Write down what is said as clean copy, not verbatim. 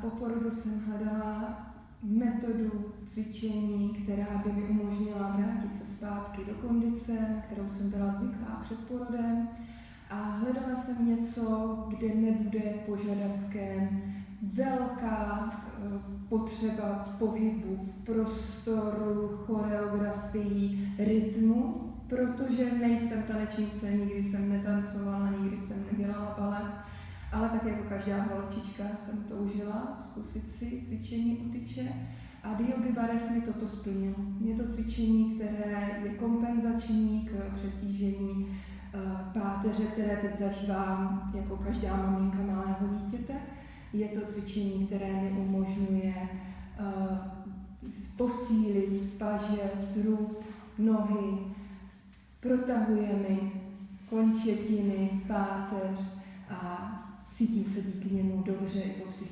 Po porodu jsem hledala metodu cvičení, která by mi umožnila vrátit se zpátky do kondice, na kterou jsem byla zvyklá před porodem. A hledala jsem něco, kde nebude požadavkem velká potřeba pohybu, prostoru, choreografii, rytmu, protože nejsem tanečnice, nikdy jsem netancovala, nikdy jsem nedělala balet, ale tak jako každá holčička jsem toužila zkusit si cvičení u tyče a Yogi Bares mi toto splnilo. Je to cvičení, které je kompenzační k přetížení páteře, které teď zažívám jako každá maminka malého dítěte. Je to cvičení, které mi umožňuje posílit paže, trup, nohy, protahuje mi končetiny, páteř a cítím se díky němu dobře i po psychice.